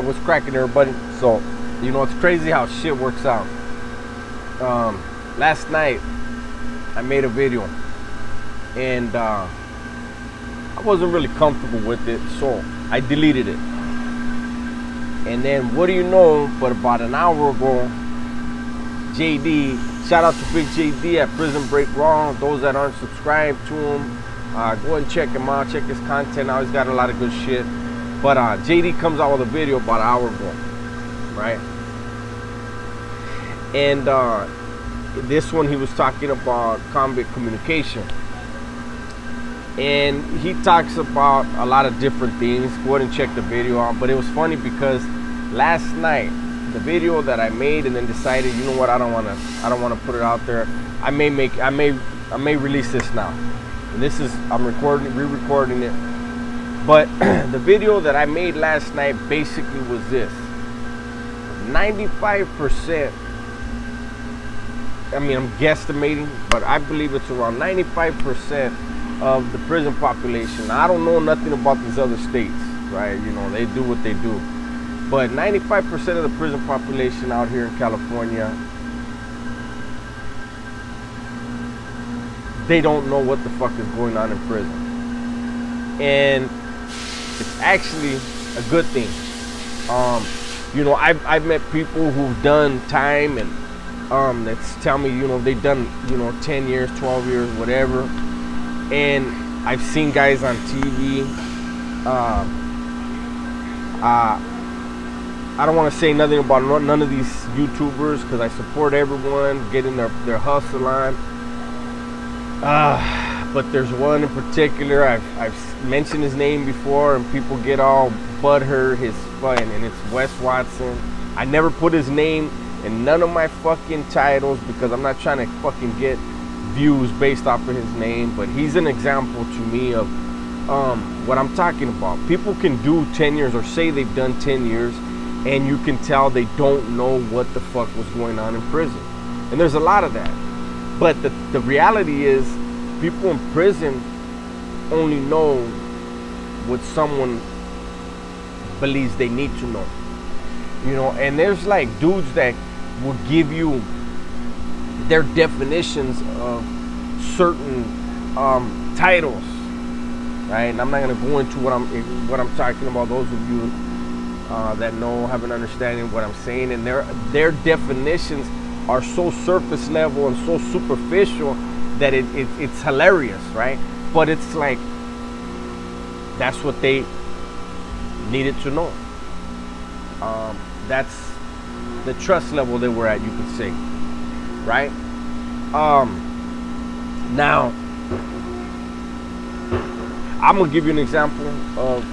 What's cracking, everybody? So, you know, it's crazy how shit works out. Last night, I made a video, and I wasn't really comfortable with it, so I deleted it. And then, what do you know, but about an hour ago, JD, shout out to Big JD at Prison Break Raw. Those that aren't subscribed to him, go and check him out, check his content. Now he's got a lot of good shit. But JD comes out with a video about an hour ago, right? And this one, he was talking about convict communication. And he talks about a lot of different things. Go ahead and check the video out. But it was funny because last night, the video that I made and then decided, you know what, I don't wanna put it out there. I may release this now. And this is, I'm re-recording it. But the video that I made last night basically was this. 95%, I mean, I'm guesstimating, but I believe it's around 95% of the prison population. I don't know nothing about these other states, right? You know, they do what they do. But 95% of the prison population out here in California, they don't know what the fuck is going on in prison. And it's actually a good thing. You know, I've met people who've done time and that's tell me, you know, they've done, you know, 10 years, 12 years, whatever. And I've seen guys on TV. I don't want to say nothing about none of these YouTubers because I support everyone getting their hustle on. But there's one in particular, I've mentioned his name before, and people get all butthurt, and it's Wes Watson. I never put his name in none of my fucking titles because I'm not trying to fucking get views based off of his name, but he's an example to me of what I'm talking about. People can do 10 years or say they've done 10 years, and you can tell they don't know what the fuck was going on in prison. And there's a lot of that. But the reality is, people in prison only know what someone believes they need to know. You know, and there's like dudes that will give you their definitions of certain titles, right? And I'm not gonna go into what I'm talking about. Those of you that know, have an understanding of what I'm saying, and their definitions are so surface level and so superficial that it's hilarious, right? But it's like, that's what they needed to know. That's the trust level they were at, you could say, right? Now, I'm gonna give you an example of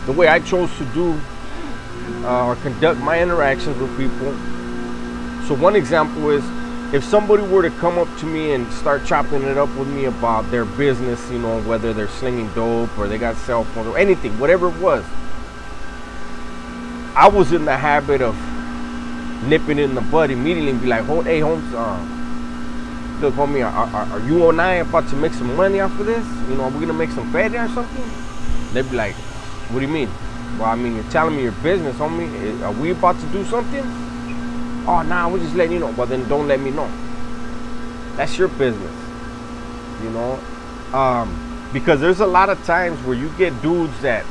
the way I chose to do or conduct my interactions with people. So one example is, if somebody were to come up to me and start chopping it up with me about their business, you know, whether they're slinging dope or they got cell phones or anything, whatever it was, I was in the habit of nipping it in the bud immediately and be like, hey, Holmes, look, homie, are you and I about to make some money off of this? You know, are we going to make some fatty or something? They'd be like, what do you mean? Well, I mean, you're telling me your business, homie. Are we about to do something? Oh, nah, we're just letting you know. Well, then don't let me know. That's your business, you know? Because there's a lot of times where you get dudes that,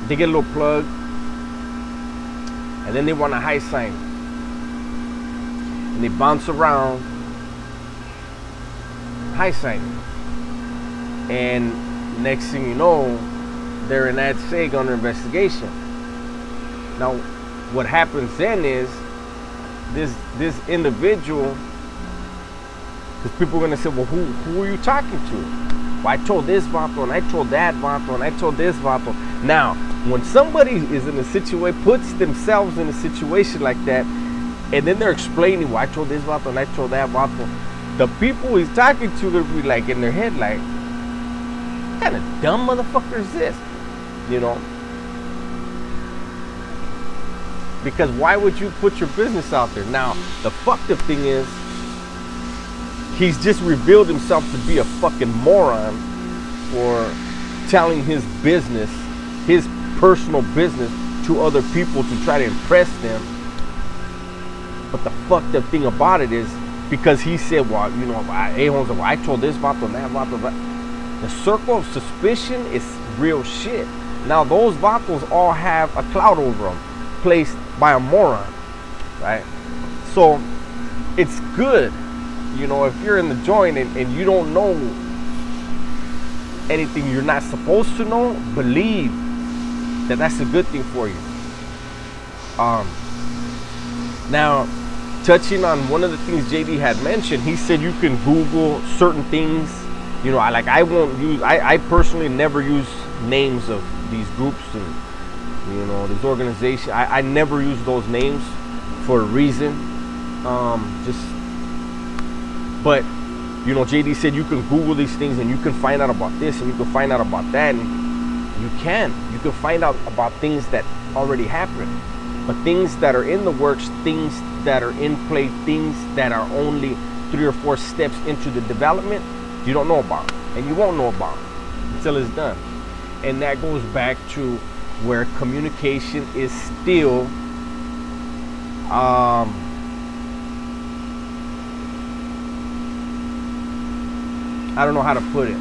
they get a little plug, and then they want a high sign. And they bounce around, high sign. And next thing you know, they're in that SIG under investigation. Now, what happens then is this individual, because people are gonna say, well, who are you talking to? Well, I told this vato, and I told that vato, and I told this vato. Now, when somebody is in a situation, puts themselves in a situation like that, and then they're explaining, well, I told this vato, and I told that vato, the people he's talking to, they'll be like in their head, like, what kind of dumb motherfucker is this? You know, because why would you put your business out there? Now, the fucked up thing is, he's just revealed himself to be a fucking moron for telling his business, his personal business, to other people to try to impress them. But the fucked up thing about it is, because he said, well, you know, I told this vato and that vato. The circle of suspicion is real shit. Now those vatos all have a cloud over them, placed by a moron, right? So it's good, you know, if you're in the joint and you don't know anything you're not supposed to know, believe that that's a good thing for you. Now, touching on one of the things JD had mentioned, he said you can Google certain things. You know, I personally never use names of these groups and, you know, these organizations. I never use those names for a reason. But, you know, JD said you can Google these things and you can find out about this and you can find out about that. And you can find out about things that already happened. But things that are in the works, things that are in play, things that are only 3 or 4 steps into the development, you don't know about, and you won't know about until it's done. And that goes back to where communication is still I don't know how to put it,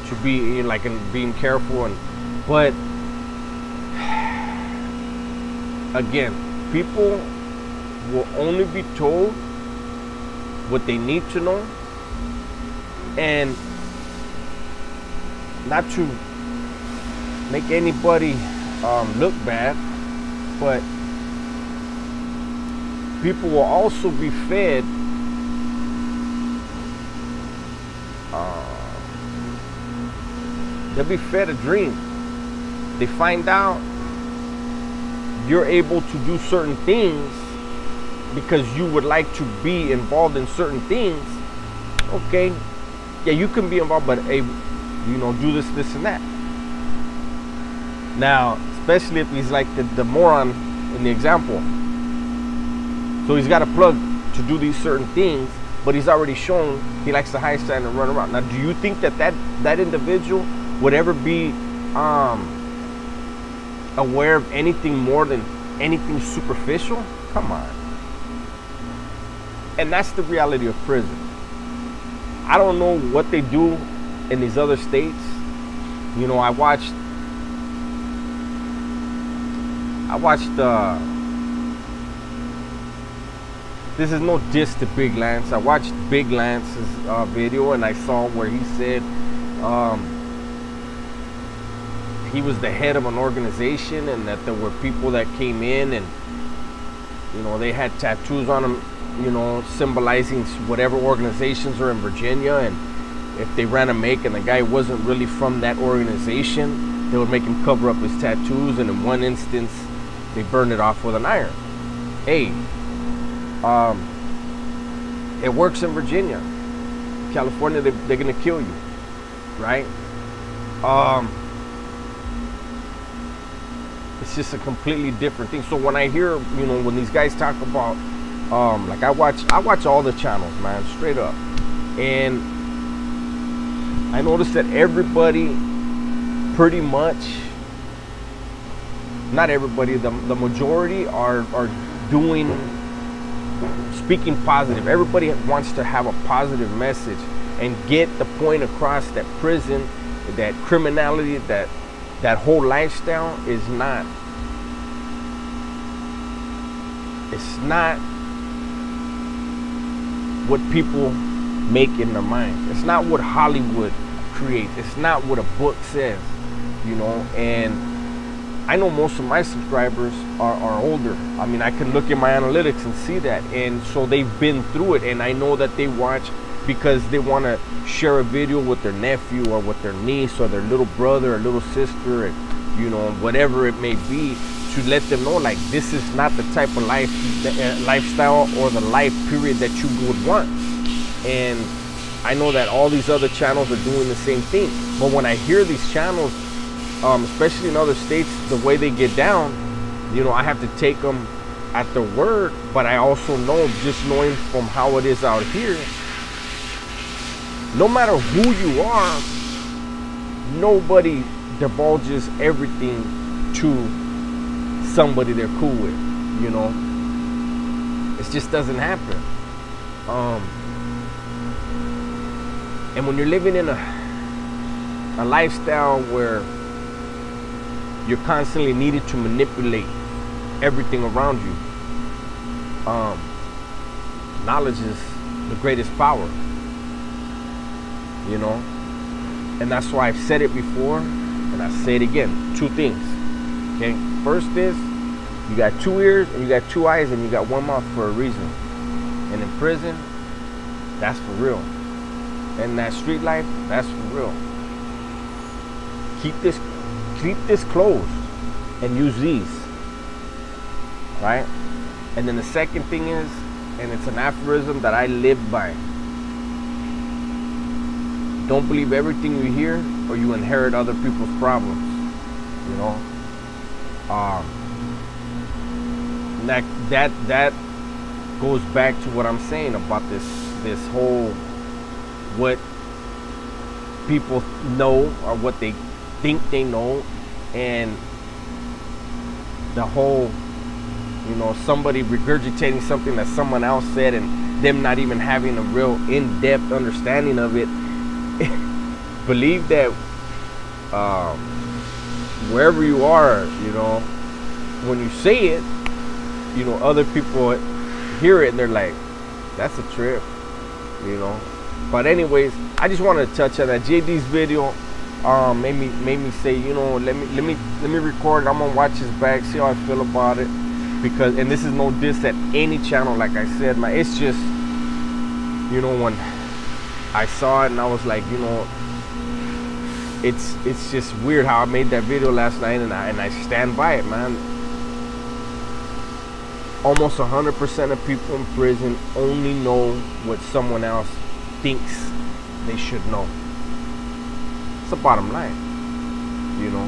to be like in being careful, but again, people will only be told what they need to know. And not to make anybody look bad, but people will also be fed they'll be fed a dream. They find out you're able to do certain things because you would like to be involved in certain things. Okay, yeah, you can be involved, but hey, you know, do this, this, and that. Now, especially if he's like the moron in the example. So he's got a plug to do these certain things, but he's already shown he likes to high stand and run around. Now, do you think that individual would ever be aware of anything more than anything superficial? Come on. And that's the reality of prison. I don't know what they do in these other states. You know, I watched this is no diss to Big Lance. I watched Big Lance's video, and I saw where he said he was the head of an organization, and that there were people that came in and, you know, they had tattoos on them, you know, symbolizing whatever organizations are in Virginia, and if they ran a make and the guy wasn't really from that organization, they would make him cover up his tattoos, and in one instance they burned it off with an iron. Hey, it works in Virginia. California, they're gonna kill you, right? It's just a completely different thing. So when I hear, you know, when these guys talk about like I watch all the channels, man, straight up, and I noticed that everybody pretty much, not everybody, the majority are speaking positive. Everybody wants to have a positive message and get the point across that prison, that criminality, that whole lifestyle is not, it's not what people make in their mind. It's not what Hollywood creates. It's not what a book says, you know. And I know most of my subscribers are older. I mean, I can look at my analytics and see that. And so they've been through it, and I know that they watch because they want to share a video with their nephew or with their niece or their little brother or little sister, and, you know, whatever it may be, to let them know, like, this is not the type of lifestyle or the life period that you would want. And I know that all these other channels are doing the same thing. But when I hear these channels, especially in other states, the way they get down, you know, I have to take them at their word. But I also know, just knowing from how it is out here, no matter who you are, nobody divulges everything to somebody they're cool with, you know. It just doesn't happen. And when you're living in a lifestyle where you're constantly needed to manipulate everything around you, knowledge is the greatest power, you know. And that's why I've said it before, and I say it again. Two things, okay? First is, you got two ears, and you got two eyes, and you got one mouth for a reason. And in prison, that's for real. And that street life, that's for real. Keep this closed, and use these, right? And then the second thing is, and it's an aphorism that I live by: don't believe everything you hear, or you inherit other people's problems. You know, that goes back to what I'm saying about this whole, what people know or what they think they know, and the whole, you know, somebody regurgitating something that someone else said and them not even having a real in-depth understanding of it. Believe that wherever you are, you know, when you say it, you know, other people hear it and they're like, that's a trip, you know. But anyways, I just wanted to touch on that. JD's video made me say, you know, let me record it. I'm gonna watch his back, see how I feel about it, because, and this is no diss at any channel, like I said, man. It's just, you know, when I saw it and I was like, you know, it's just weird how I made that video last night, and I stand by it, man. Almost 100% of people in prison only know what someone else thinks they should know. It's the bottom line, you know.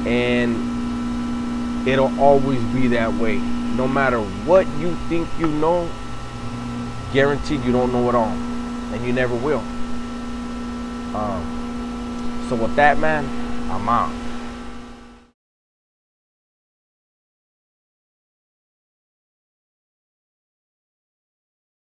And it'll always be that way. No matter what you think you know, guaranteed you don't know it all, and you never will. So with that, man, I'm out.